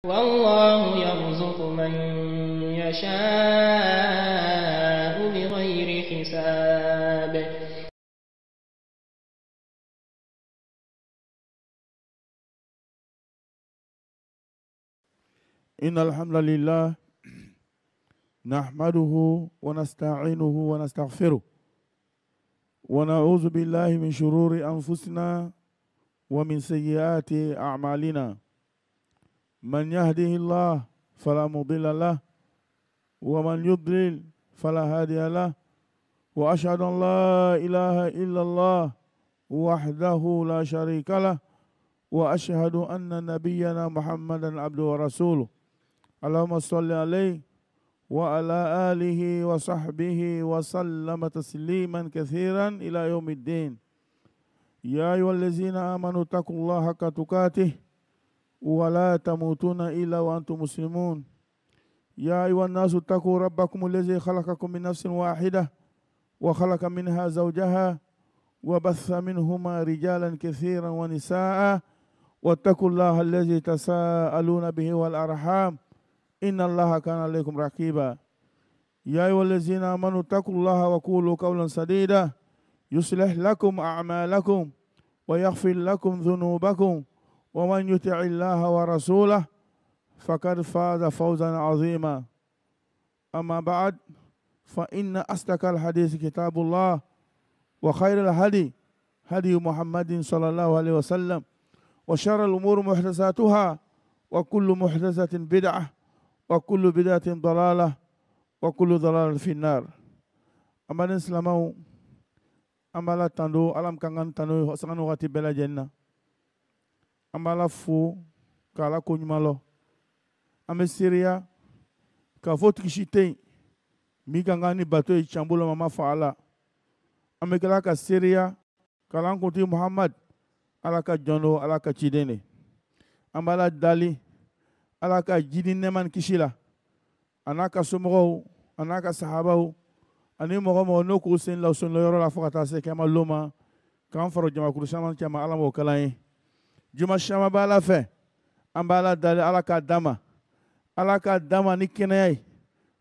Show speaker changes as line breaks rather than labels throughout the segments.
والله يرزق من يشاء بغير حساب.
إن الحمد لله نحمده ونستعينه ونستغفره ونعوذ بالله من شرور أنفسنا ومن سيئات أعمالنا. من يهده الله فلا مضل له ومن يضلل فلا هادي له وأشهد أن لا إله إلا الله وحده لا شريك له وأشهد أن نبينا محمدا عبده ورسوله. اللهم صل عليه وعلى آله وصحبه وسلم تسليما كثيرا إلى يوم الدين. يا أيها الذين آمنوا اتقوا الله حق تقاته ولا تموتون إلا وأنتم مسلمون. يا أيها الناس اتقوا ربكم الذي خلقكم من نفس واحدة وخلق منها زوجها وبث منهما رجالا كثيرا ونساء واتقوا الله الذي تساءلون به والأرحام إن الله كان عليكم رقيبا. يا أيها الذين آمنوا اتقوا الله وقولوا قولا سديدا يصلح لكم أعمالكم ويغفر لكم ذنوبكم ومن يطع الله ورسوله فقد فاز فوزا عظيما. أما بعد فإن أصدق الحديث كتاب الله وخير الهدي هدي محمد صلى الله عليه وسلم وشر الأمور محدثاتها وكل محدثة بدعة وكل بدعة ضلالة وكل ضلالة في النار. أما نسلمو أما لا تندو ألم كان تندو سكان وقتي بلا جنة أما لا فو كلا كوني مالو أما سيريا كفوت كشيتين ميكانغاني باتوي شامبولا ماما فعلا أما كلا كسيريا كلا كنتي محمد على كجانو على كشيدني أما لا دالي ala ka jidi neman kishila anaka somoro anaka sahabao ani mogo no ko sen la son yoro la fakata se kama loma kan faro jama kurshaman kama ala mo kalai juma shama bala fe ambala dal ala ka dama ni kenai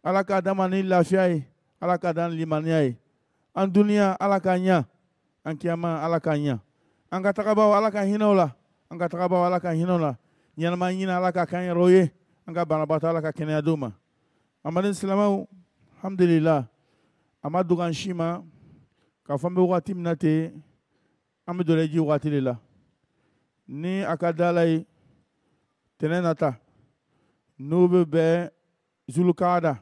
ala ka dama ni lafiai ala ka dan limaniai an dunia ala ka nya an kiyama ala ka nya an ka takabaw ala ka hinola an ka takabaw ala ka hinola ñanama ñina ala ka kan roye anga bana bata ala ka kenya duma amadin silamaw alhamdulillah amadu kan shima ka fambe wakati minate amidoleji wakati lela ni akadalai tenenata nube be zulukada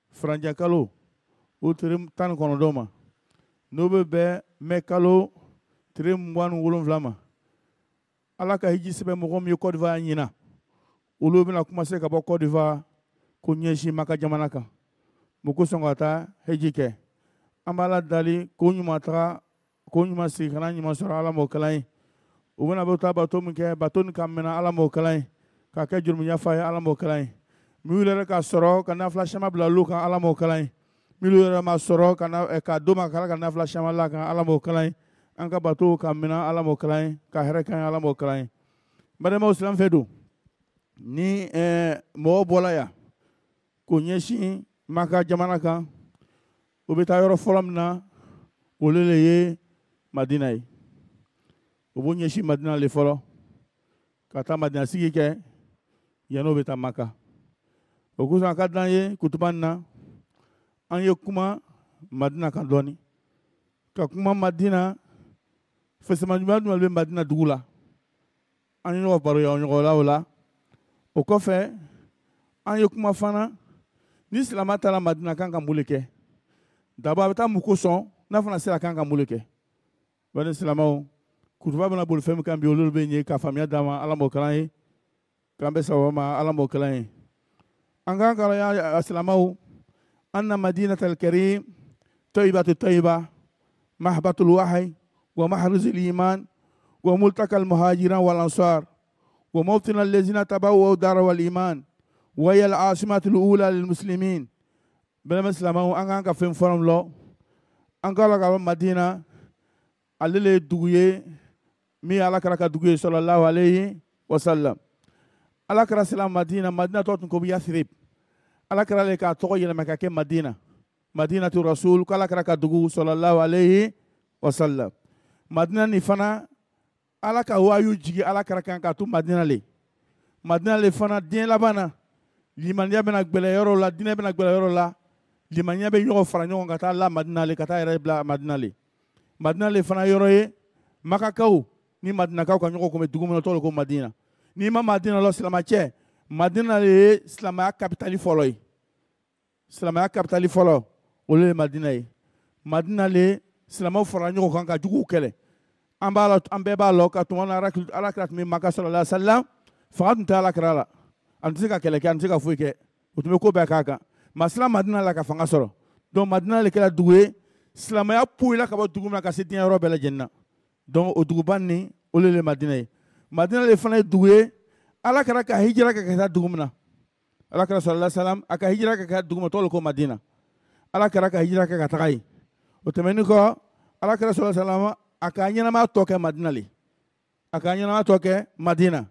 franjakalo utrim tan kono doma nube be mekalo trim wan wulum vlama ala ka hiji sebe mɔgɔ min ye Côte d'Ivoire ɲina olu bɛna commencer ka bɔ Côte d'Ivoire ko ɲɛsin Maka jamana kan mu ko sɔn ka taa hiji kɛ an b'a la dali ko ɲuman taga ko ɲuman sigi kana ɲuman sɔrɔ ala m'o kalan ye u bɛna bɛ taa bato min kɛ bato nin ka mɛna ala m'o kalan ye k'a kɛ jurumu yafa ye ala m'o kalan ye minnu yɛrɛ ka sɔrɔ ka nafila caman bila olu kan ala m'o kalan ye minnu yɛrɛ ma sɔrɔ ka do ma kala ka nafila caman la kan ala m'o kalan ye an ka bato ka mina ala m'o kalan ye ka hɛrɛ kan ala m'o kalan ye badamaw silamɛ fɛ don ni mɔgɔ bɔla yan k'o ɲɛsin Maka jamana kan o bɛ taa yɔrɔ fɔlɔ min na olu le ye Madina ye o b'o ɲɛsin Madina le fɔlɔ ka taa Madina sigi kɛ yan'o bɛ taa Maka o kosɔn a ka d'an ye kutuba nin na an ye kuma Madina kan dɔɔni ka kuma Madina fɛsɛma ɲuman bɛ Madina dugu la an ye ɲɔgɔn baro ɲɔgɔn la o la o kɔfɛ an ye kuma fana ni silamɛ taara Madina kan ka mun de kɛ daba a bɛ taa mun ko sɔn n'a fana sera kan ka mun de kɛ bani silamɛw kutuba bɛna boli fɛn min kan bi olu bɛ ɲɛ ka faamuya d'a ma ala m'o kalan ye k'an bɛ sababa ma ala m'o kalan ye an kan ka silamɛw anna madinatal karim tayyibatu tayyiba mahbatul wahyi ومحرز الإيمان وملتقى المهاجرين والأنصار وموطن الذين تبوأوا الدار والإيمان وهي العاصمة الأولى للمسلمين بلا مسلمون أنك في فرم لو أنك لك مدينة اللي دوغي mi ala kara ka dugu ye sallallahu alayhi wa sallam ala kira sila Madina Madina tɔgɔ tun ko Yathrib ala kira le k'a tɔgɔ yɛlɛma ka kɛ Madina Madinatu Rasul ko ala kira ka dugu sallallahu alayhi wa sallam Madina ni fana ala ka wayu jigi ala kira kan ka to Madina le fana diɲɛ laban na limaniya bɛna gbɛlɛ yɔrɔ la diinɛ bɛna gbɛlɛ yɔrɔ la limaniya bɛ ɲɔgɔn fara ɲɔgɔn ka taa la Madina le ka taa yɛrɛ bila Madina le fana yɔrɔ ye Makakaw ni Madinakaw ka ɲɔgɔn kun bɛ dugu min na o tɔgɔ de ko Madina n'i ma Madina lɔ silamɛcɛ Madina le ye silamɛya kapitali fɔlɔ ye silamɛya kapitali fɔlɔ olu ye Madina ye Madina le silamɛw fara ɲɔgɔn kan ka juguw kɛlɛ an bɛɛ b'a lɔ ka tuma na alakira tun bɛ Maka sallallahu alaihi wa sallam fanga tun tɛ alakira la an tɛ se ka kɛlɛ kɛ an tɛ se ka foyi kɛ o tun bɛ ko bɛɛ k'a kan maa sila Madina la ka fanga sɔrɔ donc Madina le kɛra dugu ye silamɛya poyila ka bɔ dugu min na ka se diɲɛ yɔrɔ bɛɛ lajɛlen na donc o duguba ni olu le ye Madina ye Madina le fana ye dugu ye ala kɛra ka hijira kɛ ka taa dugu min na ala kɛra sallallahu alaihi wa sallam a ka hijira kɛ ka taa dugu min na o tɔgɔ de ko Madina ala kɛra ka hijira kɛ ka taga yen o tɛmɛnen kɔ ala kɛra sallallahu alaihi wa sallam a ka ɲɛnamaya tɔ kɛ Madina le a ka ɲɛnamaya tɔ kɛ Madina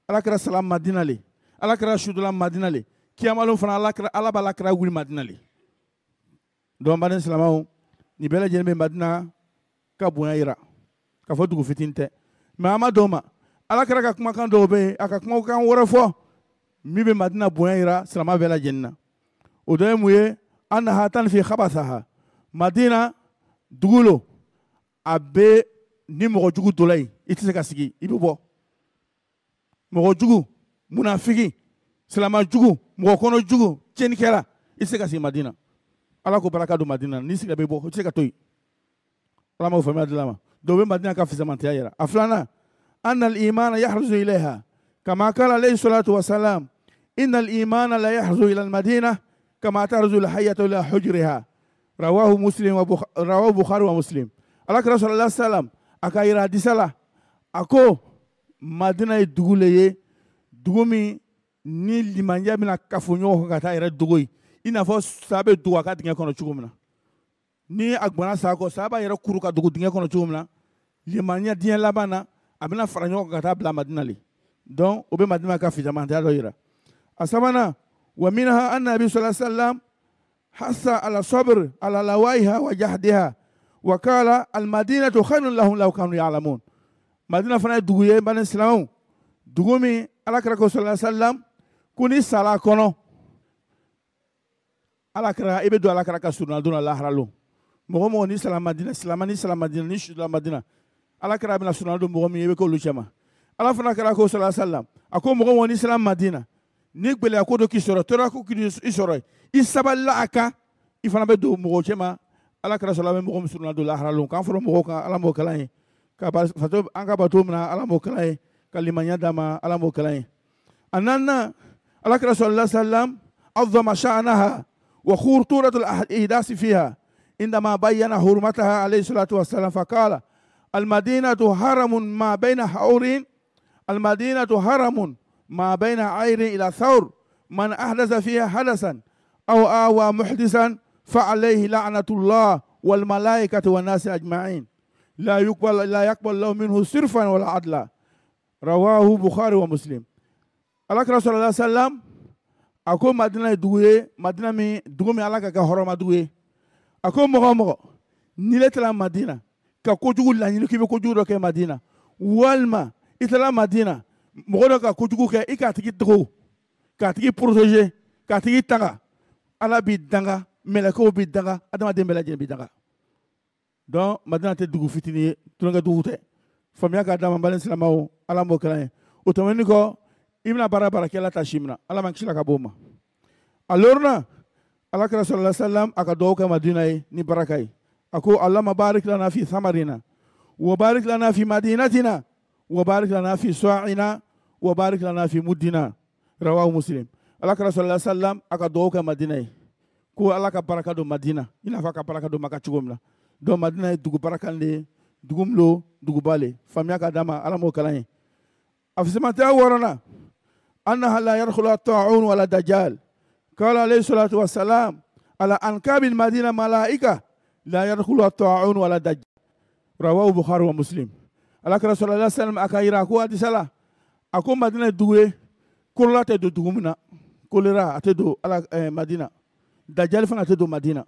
ala kɛra salam Madina le ala kɛra sudula Madina le kiyamalu fana ala b'a la kɛra wuli Madina le donc n baden silamɛw nin bɛɛ lajɛlen bɛ Madina ka bonya yira k'a fɔ dugu fitinin tɛ mais an ma dɔn o ma ala kɛra ka kumakan dɔw bɛ yen a ka kumakan wɛrɛ fɔ min bɛ Madina bonya yira silamɛ bɛɛ lajɛlen na o dɔ ye mun ye annaha tanfi khabathaha Madina dugu lo a bɛ ni mɔgɔ jugu dɔ la yen i tɛ se ka sigi i bɛ bɔ mɔgɔ jugu munafiki silamɛ jugu mɔgɔ kɔnɔ jugu tiɲɛnikɛla i tɛ se ka sigi Madina ala ko baraka don Madina n'i sigira bɛ bɔ i tɛ se ka to yen ala m'o faamuya dilan ma dɔw bɛ Madina ka fisamantiya yira a filanan anna al-imana yahruzu ilayha kama qala alayhi salatu wa salam inna al-imana la yahruzu ila al-madina kama tahruzu al-hayyatu ila hujriha rawahu Bukhari wa Muslim ala kira sallallahu alaihi wa sallam a ka yira hadisa la a ko Madina ye dugu le ye dugu min ni limaniya bɛna kafo ɲɔgɔn kan ka taa yɛrɛ dogo ye i n'a fɔ sa bɛ dogo a ka dingɛ kɔnɔ cogo min na ni a gbɔna sa kɔ sa b'a yɛrɛ kuru ka dogo dingɛ kɔnɔ cogo min na limaniya diɲɛ laban na a bɛna fara ɲɔgɔn kan ka taa bila Madina le donc o bɛ Madina ka fisamantiya dɔ yira a sabanan wa minha anna nabi sallallahu alaihi wa sallam hasa ala sabr ala lawaiha wa jahdiha wa qala al madinatu khairun lahum law kanu ya'lamun Madina fana ye dugu ye n baden silamɛw dugu min alakira ko sallallahu alaihi wa sallam ko ni sala kɔnɔ alakira i bɛ don alakira ka surunna don na lahara lo mɔgɔ mɔgɔ ni sala Madina silamɛ ni sala Madina ni sudula Madina alakira bɛna surunna don mɔgɔ min ye i bɛ k'olu cɛ ma ala fana kɛra ko sallallahu alaihi wa sallam a ko mɔgɔ mɔgɔ ni sala Madina ni gbɛlɛya ko dɔ k'i sɔrɔ tɔɔrɔ ko k'i sɔrɔ i sabalila a kan i fana bɛ don mɔgɔ cɛ ma alakira sallallahu bɛ mɔgɔ min surunna don lahara lo k'an fɔra mɔgɔw kan ala m'o kalan ye an ka bato min na ala m'o kalan ye ka limaniya d'a ma ala m'o kalan ye a naaninan alakira sallallahu alaihi wa sallam azama sha'naha wa khurturatul ihdasi fiha indama bayyana hurmataha alayhi salatu wa salam faqala al-madinatu haramun ma bayna haurin al-madinatu haramun ما بين عير إلى ثور من أحدث فيها حدثا أو آوى محدثا فعليه لعنة الله والملائكة والناس أجمعين لا يقبل له منه صرفا ولا عدلا رواه بخاري ومسلم alakira sallallahu alaihi wasallam a ko Madina ye dugu ye Madina min dugu min ala ka kɛ hɔrɔma dugu ye a ko mɔgɔ o mɔgɔ n'i le taara Madina ka kojugu laɲini k'i bɛ kojugu dɔ kɛ Madina walima i taara Madina mɔgɔ dɔ ka kojugu kɛ i k'a tigi dogo k'a tigi protéger k'a tigi tanga ala b'i danga mɛlɛkɛw b'i danga adamaden bɛɛ lajɛlen b'i danga donc Madina tɛ dugu fitinin ye tulonkɛ dugu tɛ faamuya k'a d'a ma n balen silamɛw ala m'o kalan ye o tɛmɛnen kɔ i bɛna baara baarakɛla ta si min na ala ma kisi la ka bɔ o ma a lorina alakira sallallahu alaihi wasallam a ka dugawu kɛ Madina ye ni baraka ye a ko allahumma barik lana fi samarina wa barik lana fi madinatina wa barik lana fi sa'ina wa barik lana fi muddina rawahu Muslim alakira sallallahu alaihi wasallam a ka dugawu kɛ Madina ye ko ala ka baraka don Madina i n'a fɔ a ka baraka don Maka cogo min na donc Madina ye dugu baraka de ye dugu min lo duguba le faamuya k'a d'a ma ala m'o kalan ye a fisamantiya wɔɔrɔnan أنها لا يدخل الطاعون ولا دجال قال عليه الصلاة والسلام على أنكاب المدينة ملائكة لا يدخل الطاعون ولا دجال رواه البخاري ومسلم alakira sallallahu alaihi wasallam aka yira ko hadisa la ako Madina duwe Kolola tɛ don dugu min na, kolera a tɛ don Madina. Dajjal fana tɛ don Madina.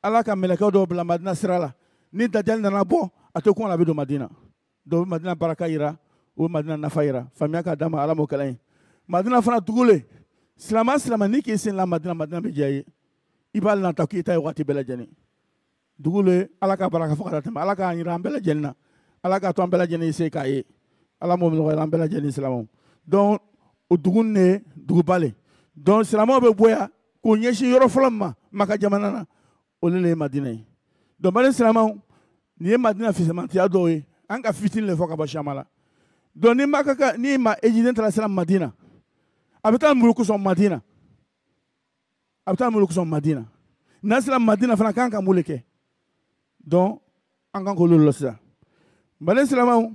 Ala ka mɛlɛkɛw dɔw bila Madina sira la. Ni Dajjal nana bɔ, a tɛ kɔn a bɛ don Madina. Dɔw bɛ Madina baraka yira, o bɛ Madina nafa yira. Faamuya ka d'a ma Ala m'o kalan ye. Madina fana dugu le, silamɛ ni k'i sen la Madina bɛ diya i ye. I b'a nata k'i ta ye waati bɛɛ lajɛlen. Dugu le, Ala ka baraka fɔ ka tɛmɛ. Ala k'an yira an bɛɛ lajɛlen na. Ala k'a to an bɛɛ lajɛlen se k'a ye. Ala m'o nɔgɔya an bɛɛ lajɛlen silamɛw. Donc o dugu nin de duguba le. Donc silamɛw bɛ bɔ yan k'o ɲɛsin yɔrɔ fɔlɔ min ma Maka jamana na, olu le ye Madina ye. Donc bani silamɛw, nin ye Madina fisamantiya dɔw ye. An ka fitini le fɔ ka bɔ Siyama la. Donc ni ma ejiden taara sira Madina, a bɛ taa mun kosɔn Madina? A bɛ taa mun kosɔn Madina? N'a sera Madina fana kan ka mun de kɛ? Donc an kan k'olu lɔ sisan. Bani silamɛw,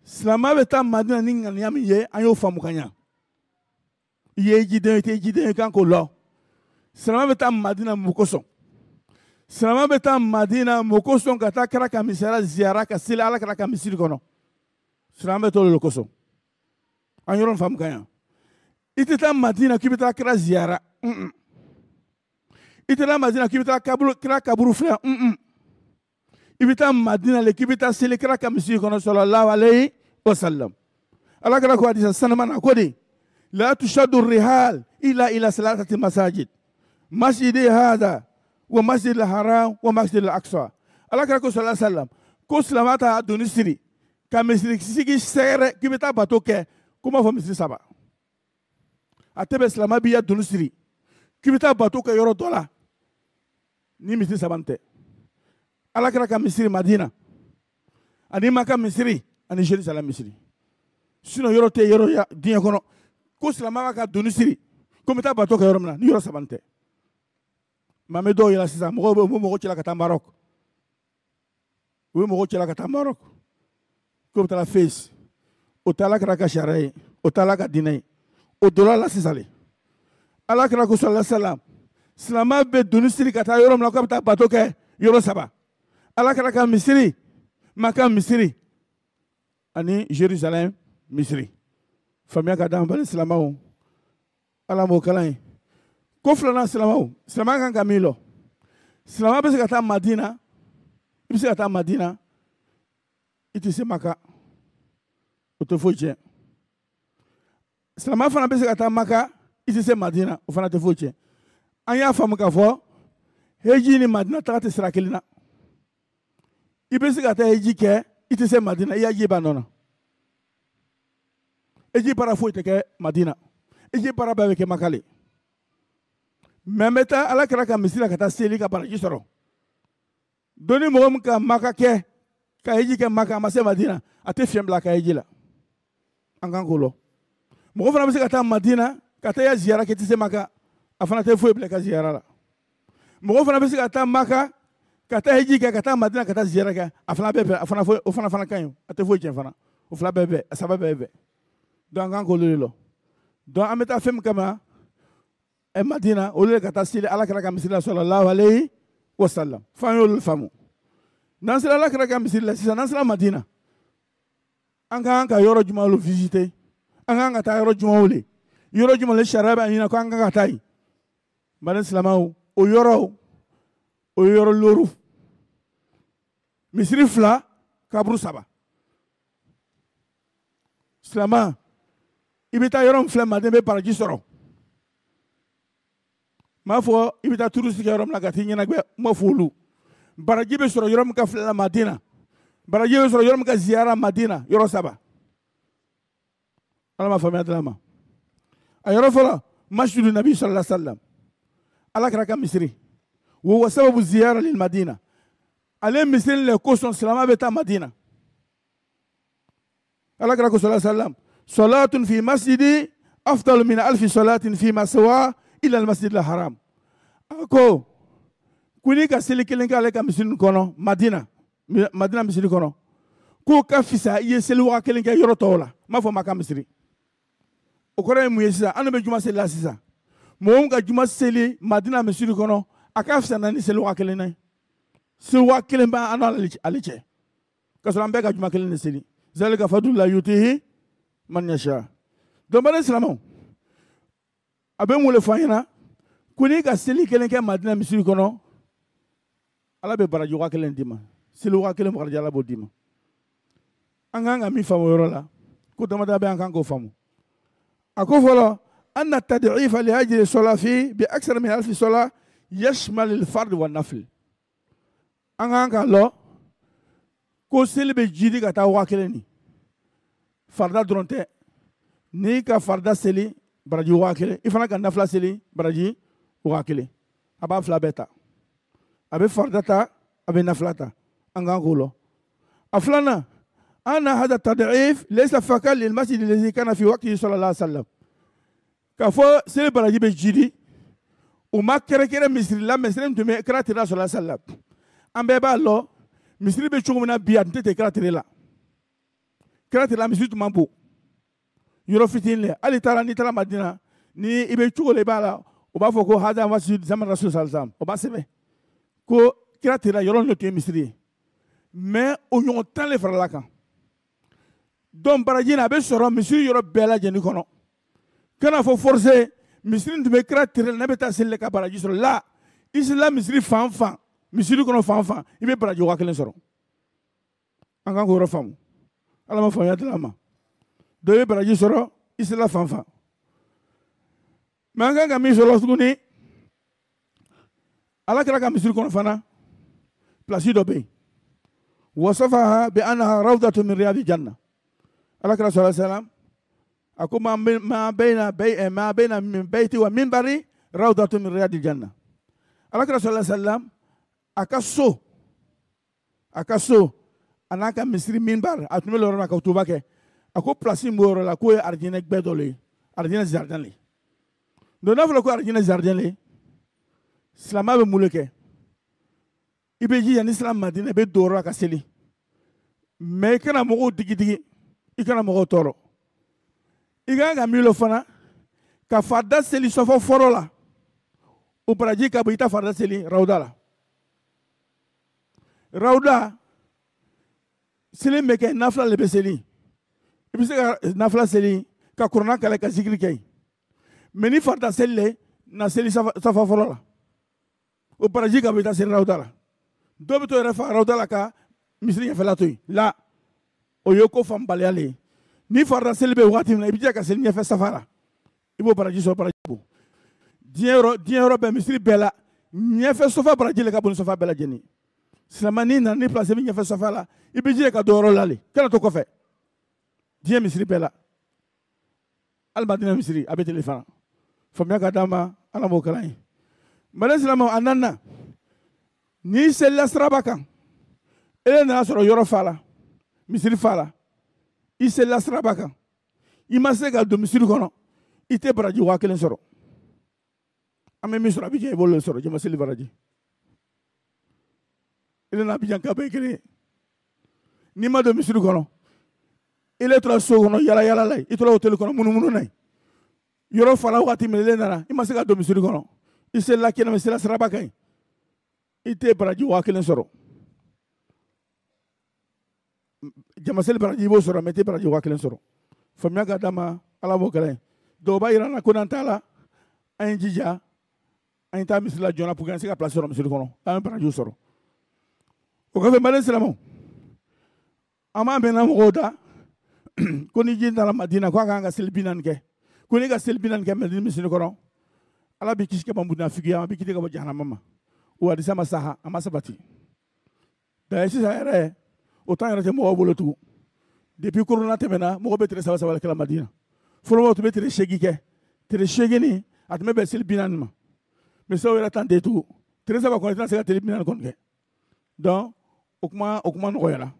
silamɛ bɛ taa Madina ni ŋaniya min ye, an y'o faamu ka ɲɛ. I ye ejiden, i tɛ ejiden, i kan k'o lɔ. Silamɛ bɛ taa Madina mun kosɔn? Silamɛ bɛ taa Madina mun kosɔn ka taa kira ka misira ziyara ka seli Ala kira ka misiri kɔnɔ? Silamɛ bɛ t'o le kosɔn. An yɔrɔ faamu ka ɲɛ. I tɛ taa Madina k'i bɛ taa kira ziyara. I tɛ taa Madina k'i bɛ taa kira kaburu filɛ. I bɛ taa Madina le k'i bɛ taa seli kira ka misiri kɔnɔ sallallahu alayhi wa sallam. Ala kira ko hadisa sanama na ko de la tushaddu rihal ila salatati masajid. Masjidi hada wa masjid al-haram wa masjid al-aqsa. Ala kira ko sallallahu alayhi wa sallam ko silamɛ ta doni siri ka misiri sigi sɛgɛrɛ k'i bɛ taa bato kɛ ko m'a fɔ misiri saba. A tɛ bɛn silamɛ b'i ya doni siri k'i bɛ taa bato kɛ yɔrɔ dɔ la ni misiri saba tɛ. Ala kira ka misiri Madina ani Maka misiri ani Jerusalem misiri. Sinon yɔrɔ tɛ yɔrɔ ya diɲɛ kɔnɔ ko silamɛ b'a ka doni siri ko n bɛ taa bato kɛ yɔrɔ min na ni yɔrɔ saba tɛ. Maa bɛ dɔw yɛlɛ sisan mɔgɔw bɛ mɔgɔw cɛla ka taa Maroc. U bɛ mɔgɔw cɛla ka taa Maroc. Ko bɛ taa Fès. O tɛ Ala kira ka sariya ye. O tɛ Ala ka diinɛ ye. O donna la sisan le. Ala kira ko sallallahu alaihi wa sallam silamɛ bɛ doni siri ka taa yɔrɔ min na ko bɛ taa bato kɛ yɔrɔ saba. Ala kira ka misiri, Maka misiri ani Jerusalem misiri. Faamuya ka d'an bani silamɛw. Ala m'o kalan ye. Ko filanan silamɛw, silamɛ kan ka min lɔ. Silamɛ bɛ se ka taa Madina, i bɛ se ka taa Madina, i tɛ se Maka, o tɛ foyi tiɲɛ. Silamɛ fana bɛ se ka taa Maka, i tɛ se Madina, o fana tɛ foyi tiɲɛ. An y'a faamu k'a fɔ heji ni Madina taga tɛ sira kelen na. I bɛ se ka taa heji kɛ, i tɛ se Madina, i y'a ji b'a nɔ na. Heji baara foyi tɛ kɛ Madina, heji baara bɛɛ bɛ kɛ Maka le. Mais n bɛ taa Ala kira ka misiri la ka taa seli ka baraji sɔrɔ. Doni mɔgɔ min ka Maka kɛ, ka heji kɛ Maka, a ma se Madina, a tɛ fiɲɛ bila a ka heji la. An kan k'o lɔ. Mɔgɔ fana bɛ se ka taa Madina, ka taa ya ziyara kɛ i tɛ se Maka, a fana tɛ foyi bila i ka ziyara la. Mɔgɔ fana bɛ se ka taa Maka, ka taa heji kɛ, ka taa Madina, ka taa ziyara kɛ, a fana bɛɛ bɛn, o fana ka ɲi, a tɛ foyi tiɲɛ fana. O fila bɛɛ bɛn, a saba bɛɛ bɛn. Donc an kan k'olu de lɔ. Donc an bɛ taa fɛn min kama, Madina, olu de ka taa seli Ala kira ka misiri la sallallahu alayhi wa sallam. F'an y'olu faamu. N'an sera Ala kira ka misiri la sisan, n'an sera Madina, an kan ka yɔrɔ jumɛn olu visiter? An kan ka taa yɔrɔ jumɛnw le? Yɔrɔ jumɛn le sariya b'a ɲini ko an kan ka taa yen? Bani silamɛw, o yɔrɔ, o ye yɔrɔ loru. Misiri fila, kaburu saba. Silamɛ, i bɛ taa yɔrɔ min filɛ Madina bɛ baraji sɔrɔ. M'a fɔ i bɛ taa touriste kɛ yɔrɔ min na ka t'i ɲɛnajɛ, n ma fɔ olu. Baraji bɛ sɔrɔ yɔrɔ min ka filɛ la Madina. Baraji bɛ sɔrɔ yɔrɔ min ka ziyara Madina, yɔrɔ saba. Ala ma faamuya dila ma. A yɔrɔ fɔlɔ, masjidu nabi sallallahu alaihi wa sallam. Ala kira ka misiri. Wa sababu ziyara lil Madina. Ale misiri le kosɔn silamɛ bɛ taa Madina. Ala kira ko sallallahu alaihi wa sallam. Salatun fi masjidi afdalu min alfi salatin fi ma sawa ila al-masjid al-haram. Ako kuni ka seli kelen k'ale ka misiri kɔnɔ Madina misiri kɔnɔ k'o ka fisa i ye seli waga kelen kɛ yɔrɔ tɔw la. N m'a fɔ Maka misiri. O kɔrɔ ye mun ye sisan? An bɛ juma seli la sisan. Mɔgɔ min ka juma seli Madina misiri kɔnɔ a ka fisa ni seli waga kelen na. Seli waga kelen b'an n'ale cɛ. Ka sɔrɔ an bɛɛ ka juma kelen de seli. Zalika fadlullahi yutihi man yasha. donc bani silamɛw a bɛ mun de fɔ an ɲɛna ko n'i ka seli kelen kɛ Madina misiri kɔnɔ Ala bɛ baraji 1000 d'i ma seli 1000 baraji Ala b'o d'i ma an kan ka min faamu o yɔrɔ la ko damada bɛ an kan k'o faamu a ko fɔlɔ أن التضعيف لأجل الصلاة فيه بأكثر من 1000 صلاة يشمل الفرد والنفل. أنا قال ko seli bɛ jidi ka taa 1000 ni farda dɔrɔn tɛ n'i ka farda seli baraji 1000 i fana ka nafila seli baraji 1000 a b'a fila bɛɛ ta a bɛ farda ta a bɛ nafila ta an kan k'o lɔ a filanan أن هذا التضعيف ليس فقط للمسجد الذي كان في وقته صلى الله عليه وسلم k'a fɔ seli baraji bɛ jidi u ma kɛrɛkɛrɛ misiri la misiri min tun bɛ kira tɛra sɔrɔ sallam an bɛɛ b'a lɔ misiri bɛ cogo min na bi a tun tɛ kira tɛre la kira tɛre la misiri tun man bon yɔrɔ fitinin lɛ hali n'i taara Madina ni i bɛ cogo la i b'a la u b'a fɔ ko hada masjid zaman rasul sallam o b'a sɛbɛn ko kira tɛre la yɔrɔ min tun ye misiri ye mais o ɲɔgɔn 10 de farala kan donc baraji in a bɛ sɔrɔ misiri yɔrɔ bɛɛ lajɛlen kɔnɔ kana fɔ forcé misiri tun bɛ kira tɛrɛ ne bɛ taa seli ka baraji sɔrɔ la islam misiri fan fan misiri kɔnɔ fan fan i bɛ baraji 1000 sɔrɔ an kan k'o yɔrɔ faamu Ala ma faamuya di an ma dɔ i bɛ baraji sɔrɔ islam fan fan mais an kan ka min sɔrɔ tuguni Ala kɛra ka misiri kɔnɔ fana place dɔ bɛ yen wasafaha bi annaha rawdatun min riyadil janna Ala kɛra sallallahu alaihi wasallam ako ma bayna min bayti wa minbari rawdatun min riyadil janna Ala kira sallallahu alaihi wasallam aka so anaka misiri minbar a tun bɛ yɔrɔ la ka tuba kɛ a ko place min b'o yɔrɔ la k'o ye arijinɛ gbɛ dɔ le ye arijinɛ jardin le donc n'a fɔra ko arijinɛ jardin le silamɛ bɛ mun de kɛ i bɛ jija ni silamɛ Madina i bɛ don o yɔrɔ la ka seli mais i kana mɔgɔw digi i kana mɔgɔw tɔɔrɔ i kan ka min lɔ fana ka farda seli sɔfɔ fɔlɔ la o baraji ka bɔ i ta farda seli rawda la rawda seli bɛ kɛ nafila de bɛ seli i bɛ se ka nafila seli ka kuranna kalan ka zikiri kɛ mais ni farda seli le na seli safa fɔlɔ la o baraji ka bɔ i ta seli rawda la dɔw bɛ to yɛrɛ fa rawda la ka misiri ɲɛfɛla to yen la o ye ko faamubaliya le ye ni farda seli bɛ waati min na i bɛ jɛ ka seli ɲɛfɛ safa la i b'o baraji sɔrɔ baraji bon diɲɛ yɔrɔ bɛɛ misiri bɛɛ la ɲɛfɛ sofa baraji le ka bon ni sofa bɛɛ lajɛlen silamɛ n'i nana ni place bɛ ɲɛfɛ sofa la i bɛ jɛ ka don yɔrɔ la le kana to kɔfɛ diɲɛ misiri bɛɛ la hali Madina misiri a bɛ tele fana faamuya ka d'a ma Ala m'o kalan ye mali silamɛw a naaninan n'i selila siraba kan e nana sɔrɔ yɔrɔ fa la misiri fa la i selila siraba kan i ma se ka don misiri kɔnɔ i tɛ baraji 1000 sɔrɔ an bɛ min sɔrɔ Abidjan i b'o sɔrɔ jama seli baraji i nana Abidjan ka bɛɛ kelen ye n'i ma don misiri kɔnɔ i le tora so kɔnɔ yala yala la i tora hôtel kɔnɔ munumunu na yɔrɔ fara waati min i nana i ma se ka don misiri kɔnɔ i selila kɛnɛma selila siraba kan i tɛ baraji 1000 sɔrɔ jama seli baraji i b'o sɔrɔ mais i tɛ baraji 1000 sɔrɔ faamuya ka d'a ma Ala b'o kalan ye dɔw b'a yira an na ko n'an t'a la an ye jija an ye taa misiri la joona pour que an se ka place sɔrɔ misiri kɔnɔ an bɛ barajiw sɔrɔ o kɔfɛ mali silamɛw an b'an bɛnna mɔgɔw da ko ni ji nana Madina ko an kan ka seli 40 kɛ ko n'i ka seli 40 kɛ Madina misiri kɔnɔ Ala b'i kisi ka bɔ munafigiya a b'i kisi ka bɔ jahanama ma o hadisa ma saha a ma sabati d'ailleurs sisan yɛrɛ o temps yɛrɛ tɛ mɔgɔw bolo tugun depuis corona tɛmɛna mɔgɔ bɛ tile 3 kɛla Madina fɔlɔ tun bɛ tile 8 kɛ tile 8 nin a tun bɛ bɛn seli 40 ma mais sisan o yɛrɛ tan tɛ tugun tile 3 kɔnɔ i tɛna se ka tile 40 kɔni kɛ donc o kuma nɔgɔyara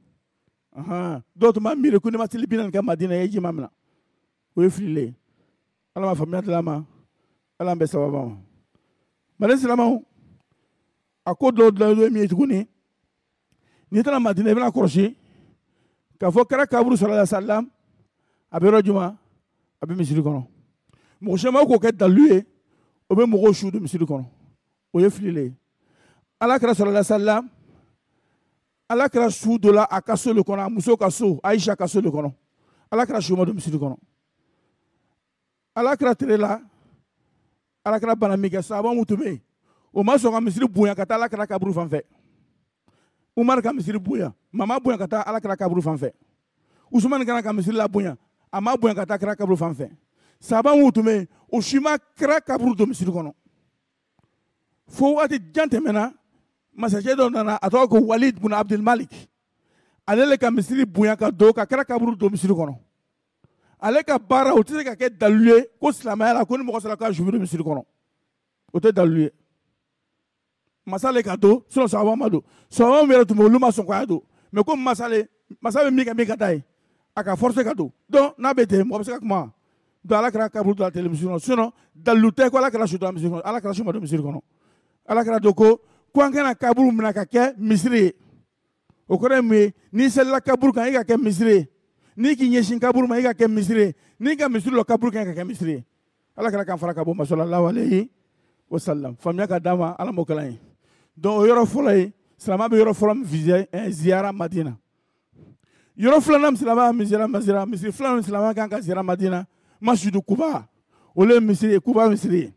dɔw tun b'a miiri ko n'i ma seli 40 kɛ Madina i ye jima minɛ o ye fililen ye Ala ma faamuya dila ma Ala bɛ sababa ma mali silamɛw a ko dɔw ye min ye tuguni n'i taara Madina i bɛna kɔlɔsi k'a fɔ kɛra kaburu sallallahu alaihi wasallam a bɛ yɔrɔ jumɛn a bɛ misiri kɔnɔ mɔgɔ caman k'o kɛ dalu ye o bɛ mɔgɔw su don misiri kɔnɔ o ye fililen ye Ala kɛra sallallahu alaihi wasallam Ala kɛra su dɔ la a ka so le kɔnɔ a muso ka so Aisha ka so le kɔnɔ Ala kɛra su ma don misiri kɔnɔ alakira tere la alakira bana min kɛ sahabaw mun tun bɛ yen o ma sɔn ka misiri bonya ka taa alakira kaburu fan fɛ. Umar ka misiri bonya mama bonya ka taa alakira kaburu fan fɛ. Usumani kana ka misiri la bonya a ma bonya ka taa kira kaburu fan fɛ. Sahabaw mun tun bɛ yen o si ma kira kaburu don misiri kɔnɔ. Fo waati jan tɛmɛna masakɛ dɔ nana a tɔgɔ ko Walid ibn Abdul Malik. Ale le ka misiri bonya ka don ka kira kaburu don misiri kɔnɔ. Ale ka baara o tɛ se ka kɛ dalilu ye ko silamɛya la ko ni mɔgɔ sera ka zubi don misiri kɔnɔ. O tɛ dalilu ye. Masale ka don sinon sahabaw ma don. Sahabaw yɛrɛ tun bɛ olu ma sɔn k'a don. Mais comme masa bɛ min kɛ min ka d'a ye a ka forcer ka don. Donc n'a bɛ ten mɔgɔ bɛ se ka kuma. Donc ala kɛra kaburu don a tɛ misiri kɔnɔ sinon dalilu tɛ ko ala kɛra su don misiri kɔnɔ ala kɛra su ma don misiri kɔnɔ. Ala kɛra don ko an kana kaburu minɛ ka kɛ misiri ye. O kɔrɔ ye mun ye n'i selila kaburu kan i ka kɛ misiri ye. N'i k'i ɲɛsin kaburu ma i ka kɛ misiri ye. N'i ka misiri lɔ kaburu kan i ka kɛ misiri ye. Ala kɛra kan fara ka bɔ ma sallallahu alayhi wa sallam. Faamuya ka d'a ma ala m'o kalan ye. Donc o yɔrɔ fɔlɔ ye silamɛ bɛ yɔrɔ fɔlɔ min visé ziyara Madina. Yɔrɔ filanan silamɛ min ziyara Madina misiri filanan min silamɛ kan ka ziyara Madina Masjidu Quba olu ye misiri ye Quba misiri ye.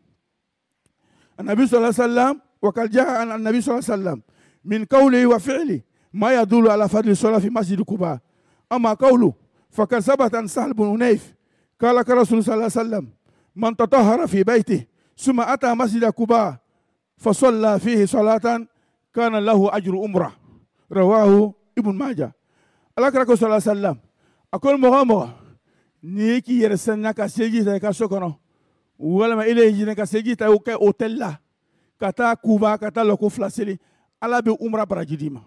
Anabi sallallahu alayhi wa sallam wa qad jaa an anabi sallallahu alayhi wa sallam min qawlihi wa fi'lihi ma yadullu ala fadli salat fi Masjid Quba. Amma qawlu فقد ثبت عن سهل بن حنيف قال كرسول صلى الله عليه وسلم من تطهر في بيته ثم أتى مسجد قباء فصلى فيه صلاة كان له أجر أمرة رواه ابن ماجه. الله كرسول صلى الله عليه وسلم أقول مغامرة نيكي يرسلنا كسيجي تايكا سكنو ولا ما إليه جينا كسيجي تايكا أوتيلا كتا قباء كتا لكو فلاسلي الله بأمرة براجي ديما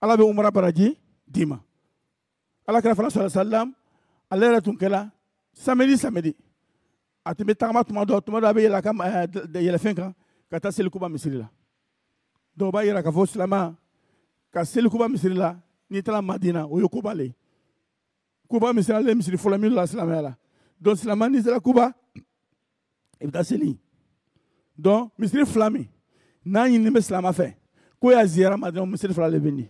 الله بأمرة براجي ديما. Allah kira fana sallallahu alaihi wasallam ale yɛrɛ tun kɛla samedi a tun bɛ tagama tuma dɔ a bɛ yɛlɛ ka yɛlɛfɛn kan ka taa selikuba misiri la. Donc o b'a yira k'a fɔ silamɛ ka selikuba misiri la n'i taara Madina o ye Kuba le ye. Kuba misiri ale ye misiri fɔlɔ min la silamɛya la. Donc silamɛ n'i sera Kuba i bɛ taa seli. Donc misiri fila min n'a ɲinini bɛ silamɛ fɛ ko y'a ziyara Madina misiri fila le bɛ nin.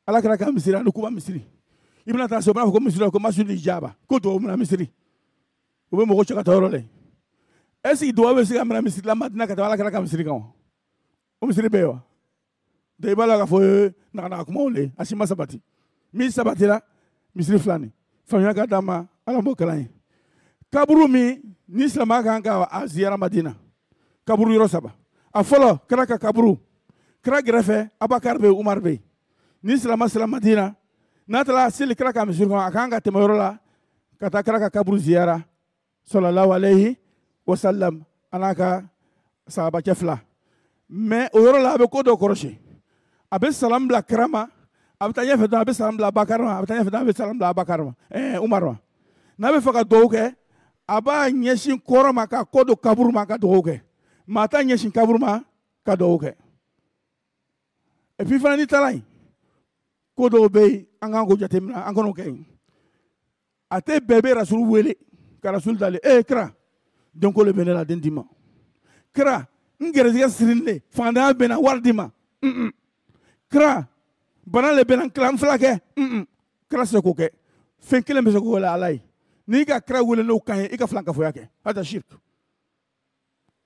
Allah kira ka misiri ani Kuba misiri. I bɛna taa se o b'a fɔ ko misiri ko Masjidu Ijaba ko duwawu mina misiri o bɛ mɔgɔ cɛ ka taa yɔrɔ la yen. Est ce que duwawu bɛ se ka mina misiri la Madina ka tɛmɛ ala kira ka misiri kan wa? O misiri bɛ yen wa? Donc i b'a la k'a fɔ naganaga kumaw le a si ma sabati. Min sabatira misiri fila nin faamuya ka d'a ma ala m'o kalan ye. Kaburu min ni silamɛya kan ka a ziyara Madina kaburu yɔrɔ saba. A fɔlɔ kira ka kaburu kira gɛrɛfɛ Abubakar bɛ yen Umar bɛ yen. Ni silamɛ sera Madina n'a taara seli kira ka misiri kɔnɔ a kan ka tɛmɛ yɔrɔ la ka taa kira ka kaburu ziyara sallallahu alayhi wa sallam a n'a ka sahabakɛ fila. Mais o yɔrɔ la a bɛ ko dɔ kɔrɔsi a bɛ salam bila kira ma a bɛ taa ɲɛfɛ dɔrɔn a bɛ salam bila Abubakar ma a bɛ taa ɲɛfɛ dɔrɔn a bɛ salam bila Abubakar ma Umar ma. N'a bɛ fɛ ka duwawu kɛ a b'a ɲɛsin kɔrɔ ma ka kɔ don kaburu ma ka duwawu kɛ maa t'a ɲɛsin kaburu ma ka duwawu kɛ. Et puis fana n'i taara yen ko dɔw bɛ yen an kan k'o jateminɛ an kan'o kɛ yen a tɛ bɛɛ bɛ rasulu wele ka rasulu dalen kira denko le bɛ ne la den d'i ma kira n gɛrɛsɛgɛ sirilen de fantanya bɛ na wari d'i ma kira bana le bɛ na n tila n fila kɛ kira se k'o kɛ fɛn kelen bɛ se k'o wele ala ye n'i ka kira wele n'o kan ye i ka filankafoya kɛ hata shirk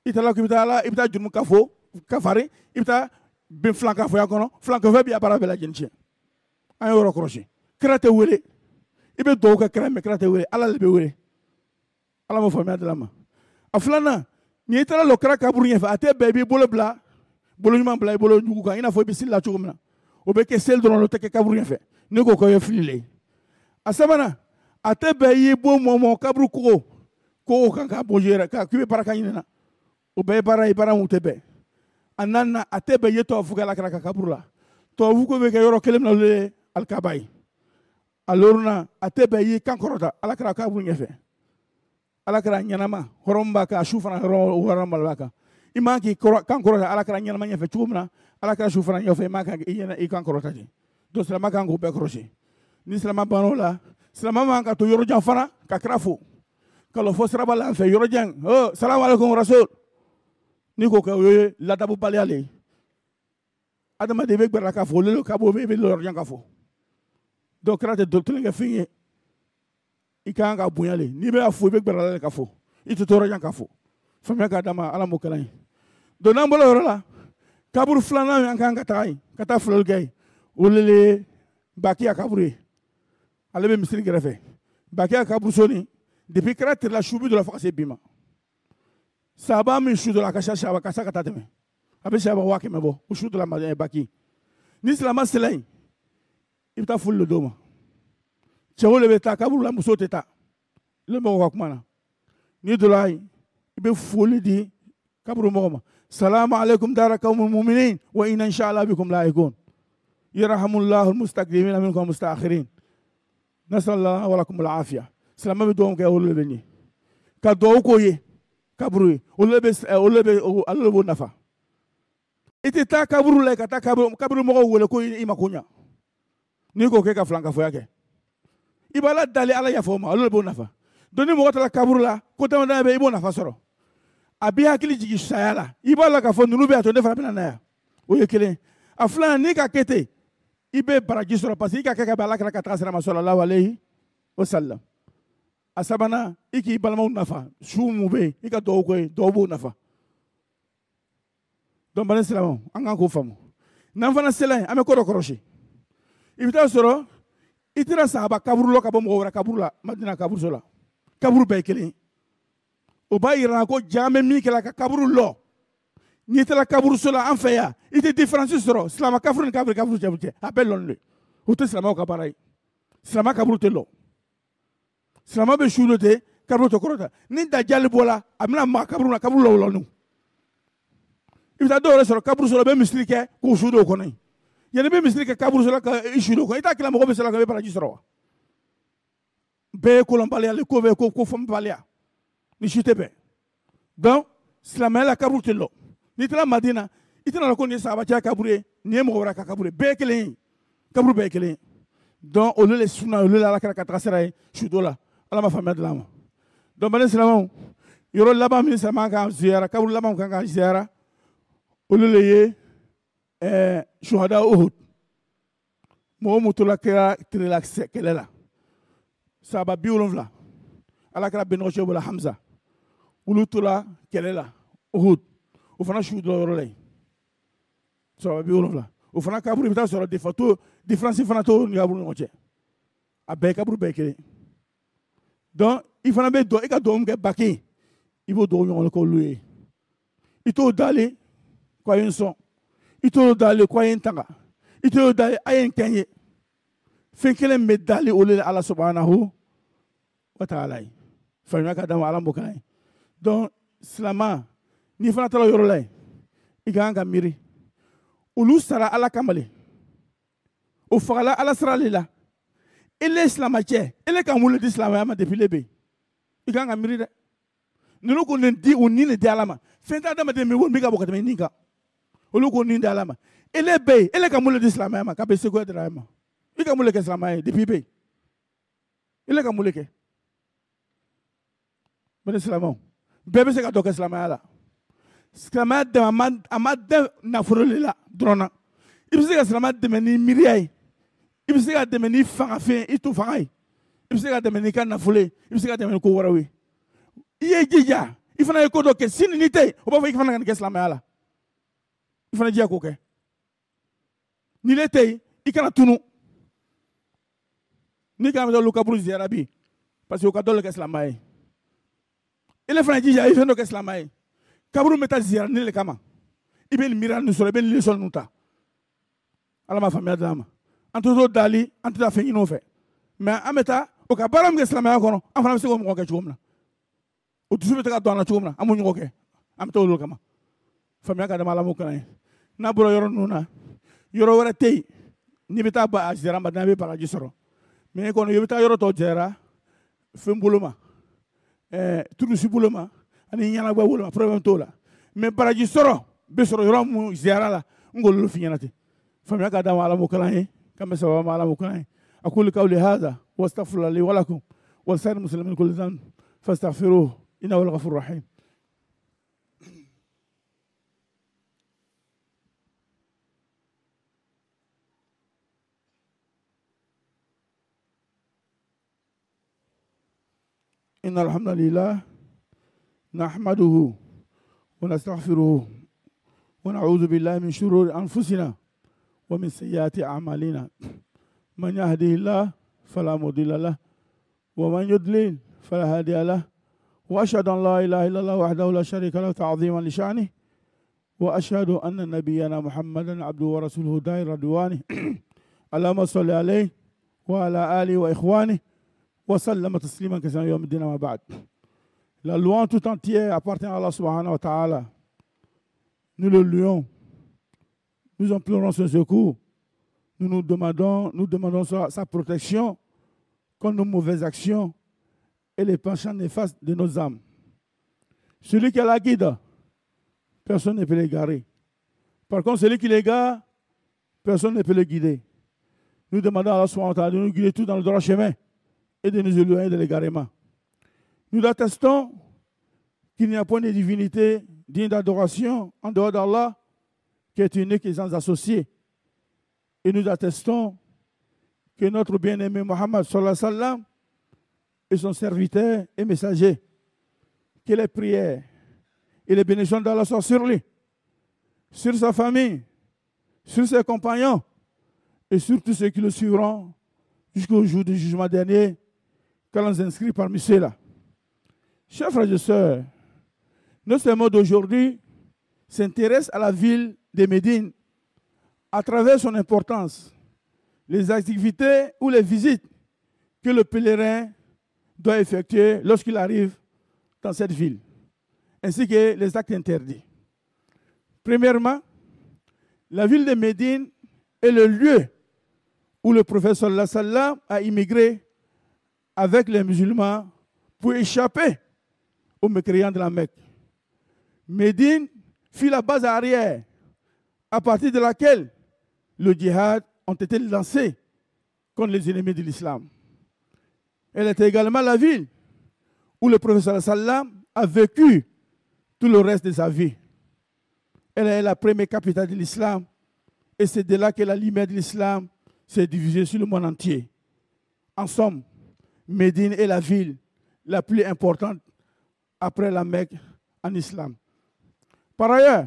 i taara k'i bɛ taa ala i bɛ taa jurumu kafo kafari i bɛ taa bin filankafoya kɔnɔ filankafoya b'i a baara bɛɛ lajɛlen tiɲɛ. An ye yɔrɔ kɔrɔsi kira tɛ wele i bɛ duwawu kɛ kira mɛ kira tɛ wele ala le bɛ wele ala m'o faamuya dila ma. A filanan n'i taara lɔ kira kaburu ɲɛfɛ a tɛ bɛɛ i b'i bolo bila bolo ɲuman bila i bolo jugu kan i n'a fɔ i bɛ seli la cogo min na o bɛ kɛ seli dɔrɔn o tɛ kɛ kaburu ɲɛfɛ ne ko k'o ye fili le ye. A sabanan a tɛ bɛɛ i y'i bo mɔmɔ kaburu kogo kan k'a bozo yɛrɛ k'i bɛ baraka ɲini na o bɛɛ ye baara ye baara mun tɛ bɛn. A naaninan a tɛ bɛɛ i ye tubabu kɛ ala kira ka kaburu la tubabu ko bɛ kɛ yɔrɔ kelen min na olu ye alikaba ye. A loruna a tɛ bɛɛ y'i kan kɔrɔta ala kira kaburu ɲɛfɛ ala kira ɲɛnama hɔrɔn b'a kan a su fana hɔrɔn b'a kan i man k'i kan kɔrɔta ala kira ɲɛnama ɲɛfɛ cogo min na ala kira su fana ɲɛfɛ i man kan i kan kɔrɔta ten donc silamɛ kan k'o bɛɛ kɔrɔsi ni silamɛ banna o la silamɛ man ka to yɔrɔ jan fana ka kira fo ka lɔ fɔ siraba la an fɛ yɔrɔ jan salamu aleykum rasul n'i ko kɛ o ye ladabubaliya le ye adamaden bɛ gbɛrɛ k'a fɔ olu ka bɔ i bɛ yɔrɔ jan ka fɔ. Donc kira tɛ tulonkɛ fɛn ye i kan ka bonya le n'i bɛ a fo i bɛ gbɛrɛ la ka fo i tɛ tɔɔrɔ jan ka fo faamuya k'a d'a ma ala m'o kalan ye donc n'an bɔra o yɔrɔ la kaburu filanan an kan ka taga yen ka taa filɛli kɛ yen o le ye Bakiya kaburu ye ale bɛ misiri kɛrɛfɛ Bakiya kaburu so nin depuis kɛra tirila su bi dɔ la fo ka se bi ma sahaba min su dɔ la a ka ca sahaba ka sa ka taa tɛmɛ a bɛ sahaba 100 bɔ o su dɔ la Baki ni silamɛ sela yen i bɛ taa foli le d'o ma cɛw le bɛ taa kaburu la muso tɛ taa le mɔgɔw ka kuma na n'i donna yen i bɛ foli di kaburu mɔgɔ ma salamu alaikum dara qawmul mu'minin wa inna inshallah bikum lahiqun yarhamullahu almustaqdimin minkum mustaakhirin nasallallahu wa lakum alafiya silamɛ bɛ dugawu kɛ olu le bɛ ɲɛ ka dugawu k'o ye kaburu ye olu le b'o nafa i tɛ taa kaburu la ka taa kaburu mɔgɔw wele ko i ma ko ɲa n'i ko k'e ka filankafoya kɛ i b'a la dali ala yafa o ma olu le b'o nafa donc ni mɔgɔ taara kaburu la ko damadama bɛ i b'o nafa sɔrɔ a b'i hakili jigin saya la i b'a la k'a fɔ ninnu bɛ yan to ne fana bɛ na n'a yan o ye kelen a filanan n'i ka kɛ ten i bɛ baraji sɔrɔ parce que i ka kɛ ka bɛn ala kɛra ka taga sira ma sallallahu alayhi wa sallam a sabanan i k'i balimaw nafa su mun bɛ yen i ka dugawu kɛ dɔw b'o nafa donc bani silamɛw an kan k'o faamu n'an fana sela yen an bɛ ko dɔ kɔlɔsi i bɛ taa sɔrɔ i tɛna sahaba kaburu la ka bɔ mɔgɔ wɛrɛ kaburu la Madina kaburuso la kaburu bɛɛ ye kelen o b'a yira ko jaa bɛ min kɛla ka kaburu lɔ n'i taara kaburuso la an fɛ yan i tɛ différence sɔrɔ silamɛ kaburu ni kaburu cɛ a bɛɛ lɔnnen don o tɛ silamɛw ka baara ye silamɛ kaburu tɛ lɔ silamɛ bɛ su dɔ ten kaburu tɛ kɔrɔta ni dajali bɔra a bɛna maga kaburu la kaburu la o lɔnni i bɛ taa dɔw yɛrɛ sɔrɔ kaburuso la u bɛ misiri kɛ k'u su don o kɔnɔ yen yanni i bɛ misiri kɛ kaburuso la ka i su don o kɔnɔ i t'a kila mɔgɔ bɛ se la ka i bɛ baraji sɔrɔ wa bɛɛ ye kolɔnbaliya le ko bɛɛ ye ko fɔnbaliya ni su tɛ bɛn donc silamɛya la kaburu tɛ lɔ n'i taara Madina i tɛna ko nin ye sahabacɛ kaburu ye nin ye mɔgɔ wɛrɛ ka kaburu ye bɛɛ ye kelen ye kaburu bɛɛ ye kelen ye donc olu le sunna olu le ala kɛra ka taga sira ye su dɔ la ala ma faamuya dilan ma donc bani silamɛw yɔrɔ laban min silamɛ kan ziyara kaburu laban kan ka ziyara olu le ye shuhada Uhud mɔgɔ mun tora kɛra tirila kɛlɛ la sahaba 70 ala kɛra bɛnɔgɔcɛ bolo Hamza olu tora kɛlɛ la Uhud o fana su dɔ yɔrɔ la yen sahaba 70 o fana kaburu i bɛ taa sɔrɔ différence fana t'o ni kaburu ɲɔgɔn cɛ a bɛɛ kaburu bɛɛ kelen donc i fana bɛ dɔn i ka dugawu kɛ Baki i b'o dugawu ɲɔgɔn k'olu ye i t'o dalen ko a ye n sɔn i t'o dalen ko a ye n tanga i t'o dalen a ye n kɛ n ye fɛn kelen bɛ dalen olu la ala subhanahu wa ta'ala ye faamuya ka d'a ma ala m'o k'an ye donc silamɛ n'i fana taara yɔrɔ la yen i ka kan ka miiri olu sara ala kama le o fagala ala sira le la ele silamɛcɛ ele ka mun le di silamɛya ma depuis le bɛ yen i ka kan ka miiri dɛ ninnu ko nin di u ni le di ala ma fɛn tɛ adamaden min ko min ka bɔ ka tɛmɛ nin kan olu ko nin di ala ma ele bɛ yen ele ka mun le di silamɛya ma k'a bɛ seko dira ma i ka mun le kɛ silamɛya ye depuis i bɛ yen ele ka mun le kɛ bani silamɛw bɛɛ bɛ se ka dɔ kɛ silamɛya la silamɛya dɛmɛ a ma dɛmɛ nafolo le la dɔrɔn na i bɛ se ka silamɛya dɛmɛ ni miiriya ye i bɛ se ka dɛmɛ ni fangafɛn i to fanga ye i bɛ se ka dɛmɛ n'i ka nafolo ye i bɛ se ka dɛmɛ ni ko wɛrɛw ye i ye jija i fana ye ko dɔ kɛ sini ni tɛ yen o b'a fɔ i fana ka nin kɛ silamɛya la i fana jija k'o kɛ ni ne tɛ yen i kana tunu n'i kan bɛ taa olu kaburu ziyara bi parce que u ka dɔ le kɛ silamɛya ye ele fana jija i fɛn dɔ kɛ silamɛya ye kaburu bɛ taa ziyara ne le kama i bɛ nin miiriya nin sɔrɔ i bɛ nin leçon ninnu ta ala ma faamuya d'a ma an tɛ t'o dali an tɛ taa fɛn ɲini o fɛ mais an bɛ taa o ka baara min kɛ silamɛya kɔnɔ an fana bɛ se k'o mɔgɔ kɛ cogo min na o dusu bɛ taga don an na cogo min na an b'o ɲɔgɔn kɛ an bɛ taa olu kama faamuya ka d'a ma ala m'o kalan ye n'a bɔra yɔrɔ ninnu na yɔrɔ wɛrɛ tɛ yen n'i bɛ taa a ziyara Madina i bɛ baraji sɔrɔ mais kɔni i bɛ taa yɔrɔ tɔ ziyara fɛn bolo ma turusi bolo ma ani ɲɛnagba bolo ma problème t'o la mais baraji sɔrɔ bɛ sɔrɔ yɔrɔ mun ziyara la n k'olu f'i ɲɛna ten faamuya ka d'a ma ala m'o kalan ye k'an bɛ sababa ma ala m'o kalan ye aqulu qawli hadha wastaghfirullaha li wa lakum wa lisa'iril muslimin kulli dhanb fastaghfiruhu innahu huwal ghafurur rahim. إن الحمد لله نحمده ونستغفره ونعوذ بالله من شرور أنفسنا ومن سيئات أعمالنا من يهده الله فلا مضل له ومن يضلل فلا هادي له وأشهد أن لا إله إلا الله وحده لا شريك له تعظيما لشأنه وأشهد أن نبينا محمدا عبده ورسوله داعي رضوانه اللهم صل عليه وعلى آله وإخوانه وسلم تسليما كثيرا يوم الدين ما بعد. La louange tout entière appartient à Allah subhanahu wa ta'ala. Nous le louons, nous implorons son secours, nous demandons sa protection contre nos mauvaises actions et les penchants néfastes de nos âmes. Celui qui a la guide, personne ne peut l'égarer. Par contre, celui qui l'égare, personne ne peut le guider. Nous demandons à Allah subhanahu wa ta'ala de nous guider tous dans le droit chemin et de nous éloigner de l'égarement. Nous attestons qu'il n'y a point de divinité digne d'adoration en dehors d'Allah, qui est unique et sans associé. Et nous attestons que notre bien-aimé Mohammed sallallahu alayhi wa sallam est son serviteur et messager. Que les prières et les bénédictions d'Allah soient sur lui, sur sa famille, sur ses compagnons et sur tous ceux qui le suivront jusqu'au jour du jugement dernier, quand on s'inscrit parmi ceux-là. Chers frères et sœurs, notre sermon d'aujourd'hui s'intéresse à la ville de Médine à travers son importance, les activités ou les visites que le pèlerin doit effectuer lorsqu'il arrive dans cette ville, ainsi que les actes interdits. Premièrement, la ville de Médine est le lieu où le prophète sallallahu alayhi wa sallam a immigré avec les musulmans pour échapper aux mécréants de la Mecque. Médine fut la base arrière à partir de laquelle le djihad ont été lancés contre les ennemis de l'islam. Elle était également la ville où le prophète sallallahu alayhi wa sallam a vécu tout le reste de sa vie. Elle est la première capitale de l'islam et c'est de là que la lumière de l'islam s'est divisée sur le monde entier. En somme, Médine est la ville la plus importante après la Mecque en islam. Par ailleurs,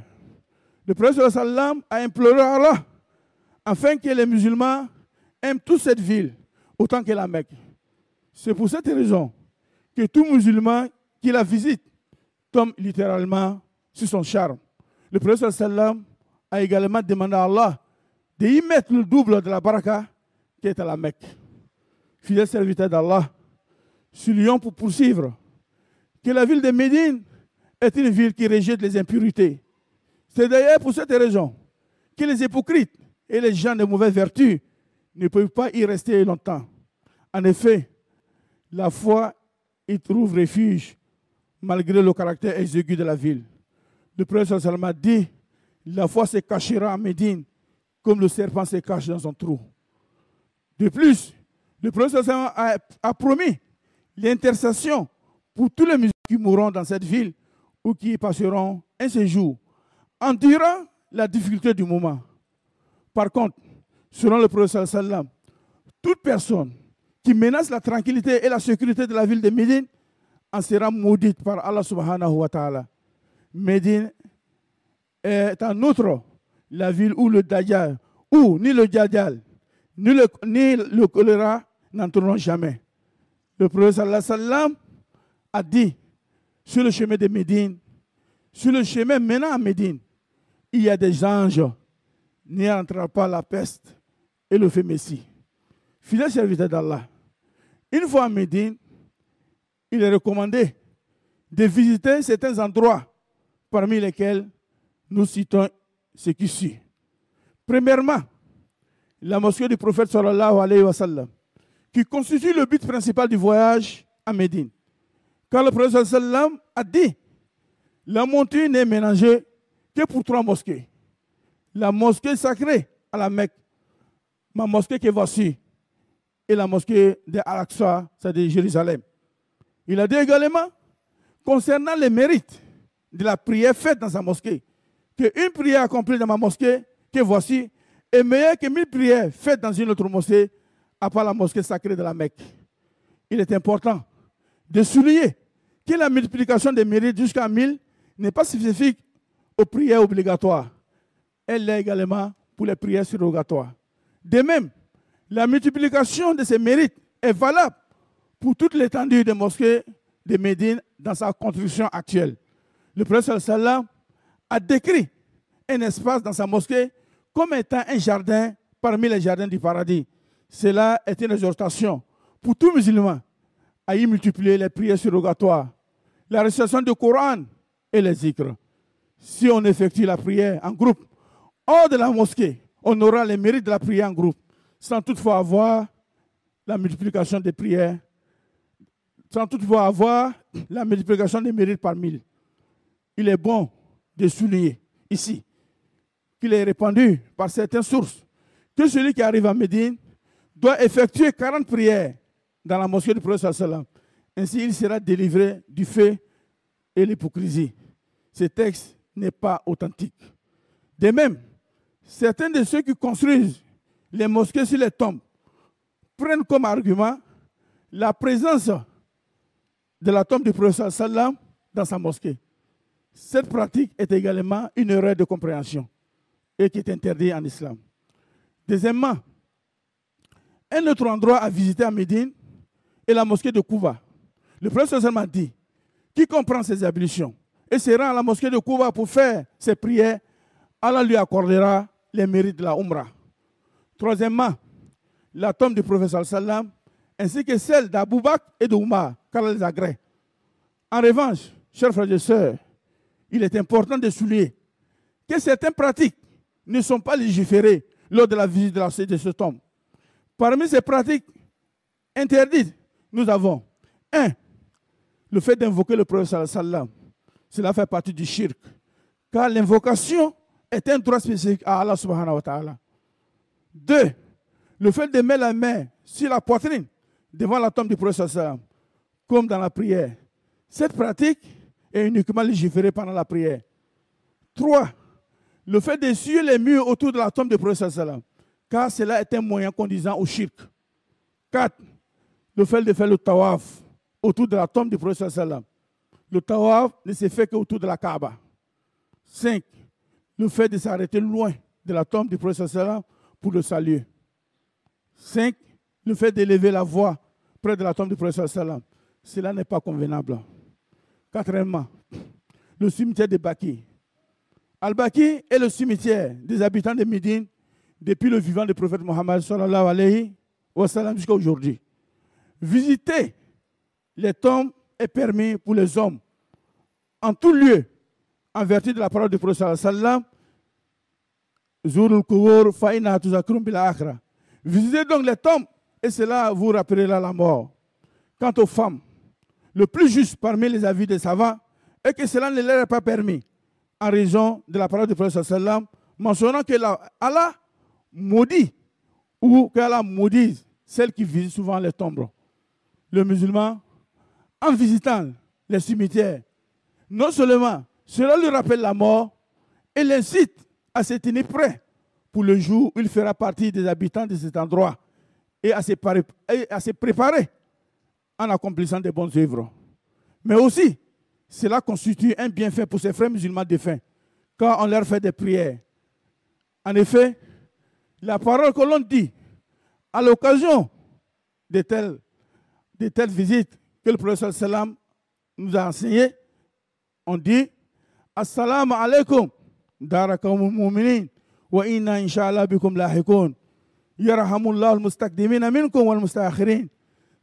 le prophète sallallahu alayhi wa sallam a imploré à Allah afin que les musulmans aiment toute cette ville autant que la Mecque. C'est pour cette raison que tout musulman qui la visite tombe littéralement sur son charme. Le prophète sallallahu alayhi wa sallam a également demandé à Allah de y mettre le double de la baraka qui est à la Mecque. Fidèle serviteur d'Allah, supplions pour poursuivre que la ville de Médine est une ville qui rejette les impurités. C'est d'ailleurs pour cette raison que les hypocrites et les gens de mauvaise vertu ne peuvent pas y rester longtemps. En effet, la foi y trouve refuge malgré le caractère exigu de la ville. Le prophète sallallahu alayhi wa sallam a dit, la foi se cachera à Médine comme le serpent se cache dans son trou. De plus, le prophète sallallahu alayhi wa sallam a promis l'intercession pour tous les musulmans qui mourront dans cette ville ou qui y passeront un séjour, endurant la difficulté du moment. Par contre, selon le prophète sallallahu alayhi wa sallam, toute personne qui menace la tranquillité et la sécurité de la ville de Médine en sera maudite par Allah subhanahu wa ta'ala. Médine est en outre la ville où le Dajjal, où ni le Dajjal, ni le choléra n'entreront jamais. Le prophète sallallahu alayhi wa sallam a dit, sur le chemin de Médine, sur le chemin menant à Médine, il y a des anges, n'y entrera pas la peste et le fait Messie. Fidèle serviteur d'Allah, une fois à Médine, il est recommandé de visiter certains endroits, parmi lesquels nous citons ce qui suit. Premièrement, la mosquée du prophète sallallahu alayhi wa sallam, qui constitue le but principal du voyage à Médine. Car le prophète sallallahu alayhi wa sallam a dit, la montée n'est ménagée que pour 3 mosquées. La mosquée sacrée à la Mecque, ma mosquée que voici, et la mosquée d'Al-Aqsa, c'est-à-dire Jérusalem. Il a dit également, concernant les mérites de la prière faite dans sa mosquée, qu'une prière accomplie dans ma mosquée, que voici, est meilleure que 1000 prières faites dans une autre mosquée, à part la mosquée sacrée de la Mecque. Il est important de souligner que la multiplication des mérites jusqu'à 1000 n'est pas spécifique aux prières obligatoires. Elle l'est également pour les prières surrogatoires. De même, la multiplication de ces mérites est valable pour toute l'étendue des mosquées de Médine dans sa construction actuelle. Le prophète sallam a décrit un espace dans sa mosquée comme étant un jardin parmi les jardins du paradis. Cela est une exhortation pour tout musulman à y multiplier les prières surrogatoires, la récitation du Coran et les zikrs. Si on effectue la prière en groupe hors de la mosquée, on aura les mérites de la prière en groupe, sans toutefois avoir la multiplication des prières, sans toutefois avoir la multiplication des mérites par 1000. Il est bon de souligner ici qu'il est répandu par certaines sources que celui qui arrive à Médine doit effectuer 40 prières dans la mosquée du prophète sallam. Ainsi, il sera délivré du feu et l'hypocrisie. Ce texte n'est pas authentique. De même, certains de ceux qui construisent les mosquées sur les tombes prennent comme argument la présence de la tombe du prophète sallam dans sa mosquée. Cette pratique est également une erreur de compréhension et qui est interdite en islam. Deuxièmement, un autre endroit à visiter à Médine est la mosquée de Kouva. Le prophète sallam a dit, qui comprend ces ablutions et se rend à la mosquée de Kouva pour faire ses prières, Allah lui accordera les mérites de la Umrah. Troisièmement, la tombe du prophète sallam ainsi que celle d'Abou Bakr et d'Oumar, qu'Allah les agrée. En revanche, chers frères et sœurs, il est important de souligner que certaines pratiques ne sont pas légiférées lors de la visite de ce tombe. Parmi ces pratiques interdites, nous avons 1. Le fait d'invoquer le prophète sallam. Cela fait partie du shirk. Car l'invocation est un droit spécifique à Allah subhanahu wa ta'ala. 2. Le fait de mettre la main sur la poitrine devant la tombe du prophète sallam, comme dans la prière. Cette pratique est uniquement légiférée pendant la prière. 3. Le fait d'essuyer les murs autour de la tombe du prophète sallam, car cela est un moyen conduisant au shirk. 4. Le fait de faire le tawaf autour de la tombe du prophète sallam. Le tawaf ne se fait qu'autour de la Kaaba. 5. Le fait de s'arrêter loin de la tombe du prophète sallam pour le saluer. 5. Le fait d'élever la voix près de la tombe du prophète sallam. Cela n'est pas convenable. 4. Le cimetière de Baki. Al-Baki est le cimetière des habitants de Médine depuis le vivant du prophète Mohammed sallallahu alayhi wa sallam jusqu'à aujourd'hui. Visiter les tombes est permis pour les hommes en tout lieu, en vertu de la parole du prophète sallam. Zurul Qubur fa innaha tuzakkirukum bil akhirah. Visitez donc les tombes et cela vous rappellera la mort. Quant aux femmes, le plus juste parmi les avis des savants est que cela ne leur est pas permis en raison de la parole du prophète sallam mentionnant que Allah maudit ou qu'Allah maudit celles qui visitent souvent les tombes. Le musulman, en visitant les cimetières, non seulement cela lui rappelle la mort et l'incite à se tenir prêt pour le jour où il fera partie des habitants de cet endroit et à se préparer en accomplissant des bonnes œuvres. Mais aussi, cela constitue un bienfait pour ses frères musulmans défunts quand on leur fait des prières. En effet, la parole que l'on dit à l'occasion de telles visites que le prophète sallam nous a enseigné, on dit Assalamu alaikum darakaumul mu'minin wa inna insha'Allah bikum lahiqun yarhamullahu al-mustaqdimina minkum wal mustakhirin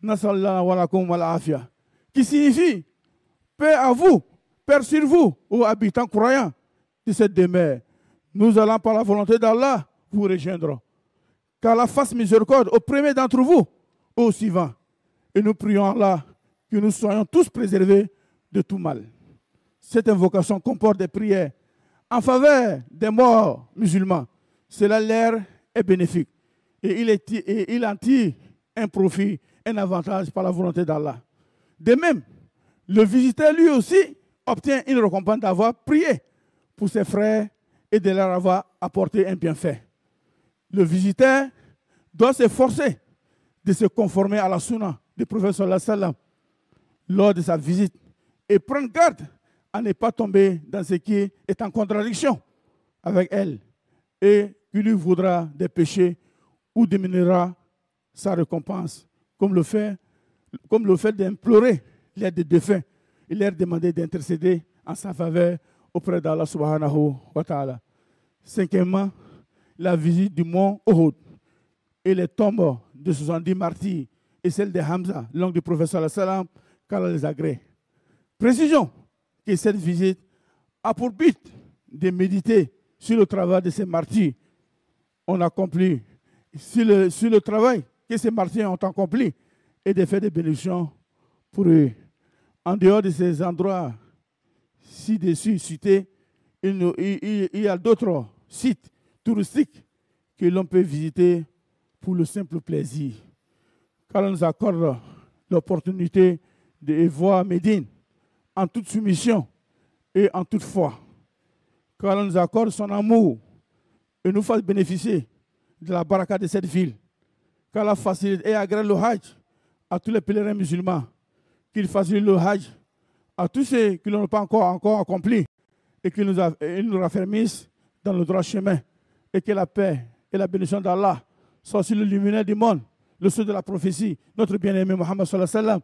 nasallallahu wa lakum wal afiyah, qui signifie paix à vous, paix sur vous, ô habitants croyants de cette demeure. Nous allons par la volonté d'Allah vous rejoindre. Qu'Allah fasse miséricorde au premier d'entre vous, au suivant. Et nous prions Allah que nous soyons tous préservés de tout mal. Cette invocation comporte des prières en faveur des morts musulmans. Cela leur est bénéfique. Et il en tire un profit, un avantage par la volonté d'Allah. De même, le visiteur lui aussi obtient une récompense d'avoir prié pour ses frères et de leur avoir apporté un bienfait. Le visiteur doit s'efforcer de se conformer à la sunna du prophète sallallahu alayhi wa sallam. lors de sa visite et prendre garde à ne pas tomber dans ce qui est en contradiction avec elle et qui lui voudra des péchés ou diminuera sa récompense, comme le fait d'implorer l'aide des défunts et leur demander d'intercéder en sa faveur auprès d'Allah subhanahu wa ta'ala. Cinquièmement, la visite du mont Uhud et les tombes de 70 martyrs et celle de Hamza, l'oncle du professeur sallam, qu'Allah les agrée. Précision que cette visite a pour but de méditer sur le travail de ces martyrs. On accomplit sur le travail que ces martyrs ont accompli et de faire des bénédictions pour eux. En dehors de ces endroits ci-dessus cités, il y a d'autres sites touristiques que l'on peut visiter pour le simple plaisir. Car on nous accorde l'opportunité de voir Médine en toute soumission et en toute foi. Car on nous accorde son amour et nous fasse bénéficier de la baraka de cette ville. Car la facilite et agrée le Hajj à tous les pèlerins musulmans. Qu'il facilite le Hajj à tous ceux qui ne l'ont pas encore accompli et qui nous raffermissent dans le droit chemin. Et que la paix et la bénédiction d'Allah soient sur le luminaire du monde, le sceau de la prophétie, notre bien-aimé Muhammad sallallahu alayhi wa sallam,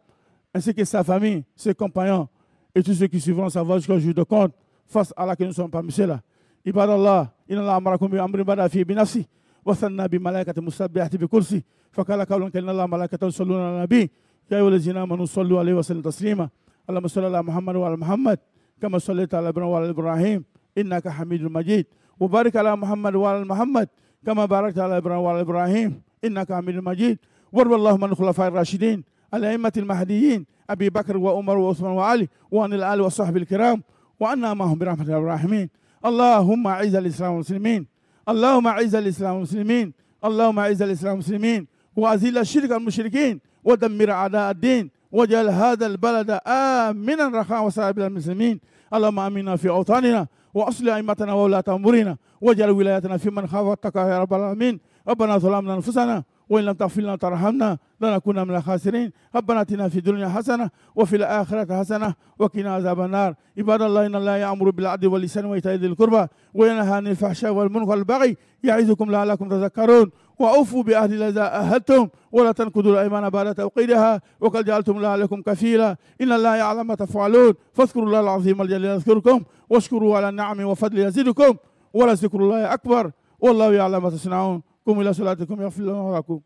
ainsi que sa famille, ses compagnons et tous ceux qui suivront sa voie jusqu'au jour de compte, face à la que nous sommes parmi ceux-là. Ibadallah, inna Allah amarakum bi amrin bada fi bi nafsi, wa thanna bi malaikati musabbihati bi kursi, fakala qawlan kana Allah malaikatan yusalluna ala nabi, ya ayyuhallazina amanu sallu alayhi wa sallimu taslima. Allahumma salli ala Muhammad wa ala Muhammad, kama sallaita ala Ibrahim wa ala Ibrahim, innaka Hamidul Majid. Wa barik ala Muhammad wa ala Muhammad, kama barakta ala Ibrahim wa ala Ibrahim, innaka Hamidul Majid. وارض اللهم عن الخلفاء الراشدين الأئمة المهديين أبي بكر وعمر وعثمان وعلي وعن الآل والصحب الكرام وعنا معهم برحمة الله الراحمين. اللهم أعز الإسلام والمسلمين، اللهم أعز الإسلام والمسلمين، اللهم أعز الإسلام والمسلمين وأذل الشرك والمشركين ودمر أعداء الدين واجعل هذا البلد آمنا رخاء وسائر المسلمين. اللهم آمنا في أوطاننا وأصلح أئمتنا وولاة أمورنا واجعل ولايتنا في من خاف واتقى يا رب العالمين. ربنا ظلمنا أنفسنا وإن لم تغفر لنا وترحمنا لنكون من الخاسرين. ربنا آتنا في الدنيا حسنة وفي الآخرة حسنة وقنا عذاب النار. عباد الله إن الله يأمر بالعدل والإحسان وإيتاء ذي القربى وينهى عن الفحشاء والمنكر والبغي يعظكم لعلكم تذكرون. وأوفوا بعهد الله إذا عاهدتم ولا تنقضوا الأيمان بعد توقيدها وقد جعلتم الله عليكم كفيلا. إن الله يعلم ما تفعلون فاذكروا الله العظيم الجليل يذكركم واشكروا على النعم وفضل يزيدكم ولذكر الله أكبر والله يعلم ما تصنعون. قوموا إلى صلاتكم يغفر الله لكم.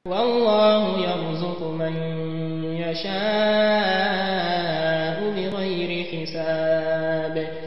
والله يرزق من يشاء بغير حساب.